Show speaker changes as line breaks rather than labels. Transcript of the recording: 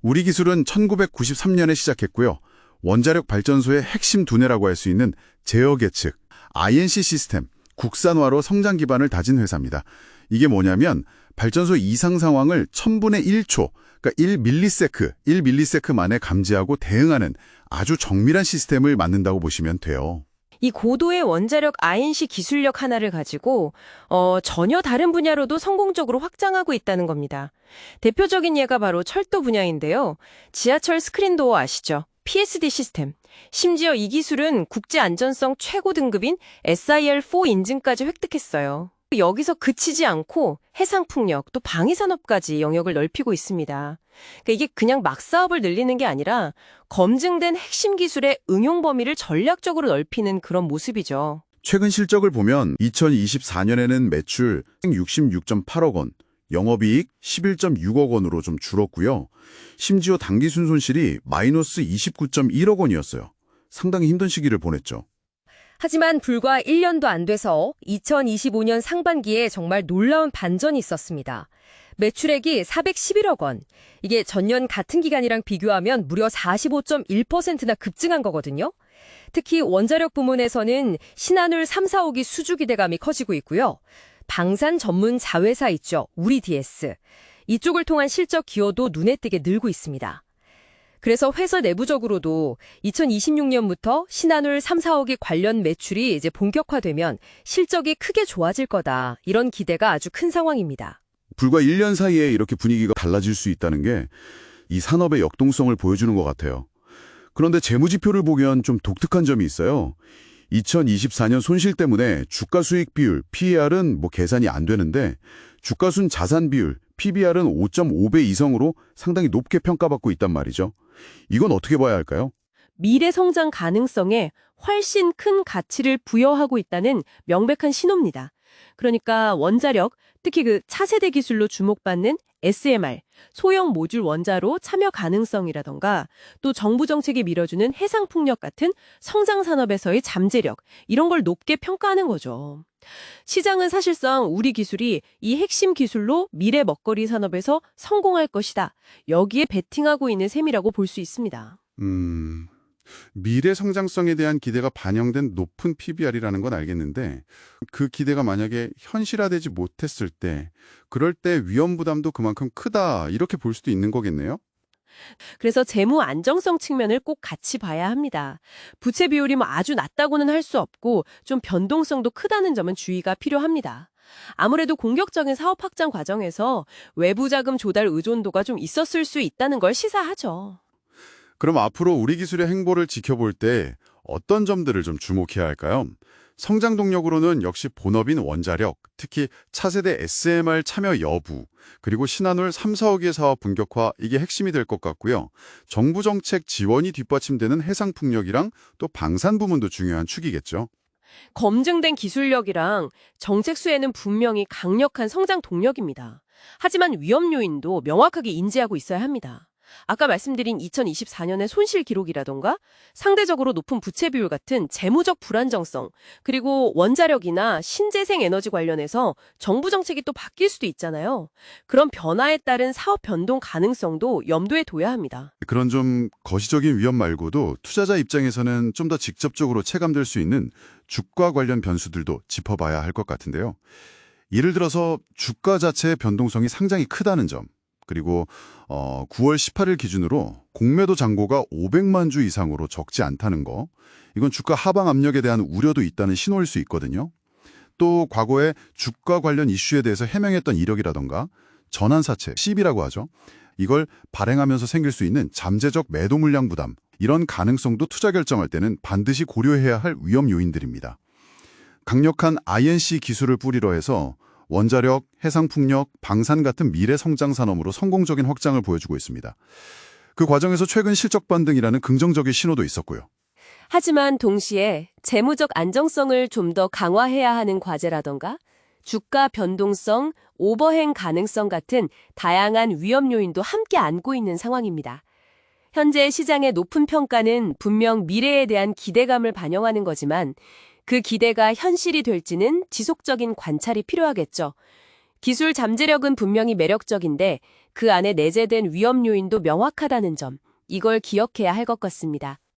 우리 기술은 1993년에 시작했고요. 원자력 발전소의 핵심 두뇌라고 할 수 있는 제어 예측, INC 시스템, 국산화로 성장 기반을 다진 회사입니다. 이게 뭐냐면 발전소 이상 상황을 1000분의 1초, 그러니까 1밀리세크 만에 감지하고 대응하는 아주 정밀한 시스템을 만든다고 보시면 돼요.
이 고도의 원자력 INC 기술력 하나를 가지고 전혀 다른 분야로도 성공적으로 확장하고 있다는 겁니다. 대표적인 예가 바로 철도 분야인데요. 지하철 스크린도어 아시죠? PSD 시스템. 심지어 이 기술은 국제안전성 최고 등급인 SIL4 인증까지 획득했어요. 여기서 그치지 않고 해상풍력 또 방위산업까지 영역을 넓히고 있습니다. 그러니까 이게 그냥 막 사업을 늘리는 게 아니라 검증된 핵심 기술의 응용 범위를 전략적으로 넓히는 그런 모습이죠.
최근 실적을 보면 2024년에는 매출 66.8억 원, 영업이익 11.6억 원으로 좀 줄었고요. 심지어 당기순 손실이 마이너스 29.1억 원이었어요. 상당히 힘든 시기를 보냈죠.
하지만 불과 1년도 안 돼서 2025년 상반기에 정말 놀라운 반전이 있었습니다. 매출액이 411억 원. 이게 전년 같은 기간이랑 비교하면 무려 45.1%나 급증한 거거든요. 특히 원자력 부문에서는 신한울 3, 4호기 수주 기대감이 커지고 있고요. 방산 전문 자회사 있죠. 우리 DS. 이쪽을 통한 실적 기여도 눈에 띄게 늘고 있습니다. 그래서 회사 내부적으로도 2026년부터 신한울 3, 4호기 관련 매출이 이제 본격화되면 실적이 크게 좋아질 거다. 이런 기대가 아주 큰 상황입니다.
불과 1년 사이에 이렇게 분위기가 달라질 수 있다는 게 이 산업의 역동성을 보여주는 것 같아요. 그런데 재무지표를 보면 좀 독특한 점이 있어요. 2024년 손실 때문에 주가수익 비율, PER은 계산이 안 되는데 주가순 자산 비율, PBR은 5.5배 이상으로 상당히 높게 평가받고 있단 말이죠. 이건 어떻게 봐야 할까요?
미래 성장 가능성에 훨씬 큰 가치를 부여하고 있다는 명백한 신호입니다. 그러니까 원자력, 특히 그 차세대 기술로 주목받는 SMR, 소형 모듈 원자로 참여 가능성이라던가 또 정부 정책이 밀어주는 해상풍력 같은 성장 산업에서의 잠재력, 이런 걸 높게 평가하는 거죠. 시장은 사실상 우리 기술이 이 핵심 기술로 미래 먹거리 산업에서 성공할 것이다. 여기에 베팅하고 있는 셈이라고 볼 수 있습니다.
미래 성장성에 대한 기대가 반영된 높은 PBR이라는 건 알겠는데 그 기대가 만약에 현실화되지 못했을 때 그럴 때 위험 부담도 그만큼 크다 이렇게 볼 수도 있는 거겠네요?
그래서 재무 안정성 측면을 꼭 같이 봐야 합니다. 부채 비율이 아주 낮다고는 할 수 없고 좀 변동성도 크다는 점은 주의가 필요합니다. 아무래도 공격적인 사업 확장 과정에서 외부 자금 조달 의존도가 좀 있었을 수 있다는 걸 시사하죠.
그럼 앞으로 우리 기술의 행보를 지켜볼 때 어떤 점들을 좀 주목해야 할까요? 성장 동력으로는 역시 본업인 원자력, 특히 차세대 SMR 참여 여부, 그리고 신한울 3, 4호기의 사업 본격화, 이게 핵심이 될 것 같고요. 정부 정책 지원이 뒷받침되는 해상풍력이랑 또 방산 부문도 중요한 축이겠죠.
검증된 기술력이랑 정책 수혜는 분명히 강력한 성장 동력입니다. 하지만 위험 요인도 명확하게 인지하고 있어야 합니다. 아까 말씀드린 2024년의 손실 기록이라던가 상대적으로 높은 부채 비율 같은 재무적 불안정성, 그리고 원자력이나 신재생 에너지 관련해서 정부 정책이 또 바뀔 수도 있잖아요. 그런 변화에 따른 사업 변동 가능성도 염두에 둬야 합니다.
그런 좀 거시적인 위험 말고도 투자자 입장에서는 좀 더 직접적으로 체감될 수 있는 주가 관련 변수들도 짚어봐야 할 것 같은데요. 예를 들어서 주가 자체의 변동성이 상당히 크다는 점, 그리고 9월 18일 기준으로 공매도 잔고가 500만 주 이상으로 적지 않다는 거, 이건 주가 하방 압력에 대한 우려도 있다는 신호일 수 있거든요. 또 과거에 주가 관련 이슈에 대해서 해명했던 이력이라던가 전환사채, 시비라고 하죠. 이걸 발행하면서 생길 수 있는 잠재적 매도 물량 부담, 이런 가능성도 투자 결정할 때는 반드시 고려해야 할 위험 요인들입니다. 강력한 INC 기술을 뿌리로 해서 원자력, 해상풍력, 방산 같은 미래 성장 산업으로 성공적인 확장을 보여주고 있습니다. 그 과정에서 최근 실적 반등이라는 긍정적인 신호도 있었고요.
하지만 동시에 재무적 안정성을 좀 더 강화해야 하는 과제라던가 주가 변동성, 오버행 가능성 같은 다양한 위험 요인도 함께 안고 있는 상황입니다. 현재 시장의 높은 평가는 분명 미래에 대한 기대감을 반영하는 거지만 그 기대가 현실이 될지는 지속적인 관찰이 필요하겠죠. 기술 잠재력은 분명히 매력적인데 그 안에 내재된 위험 요인도 명확하다는 점, 이걸 기억해야 할 것 같습니다.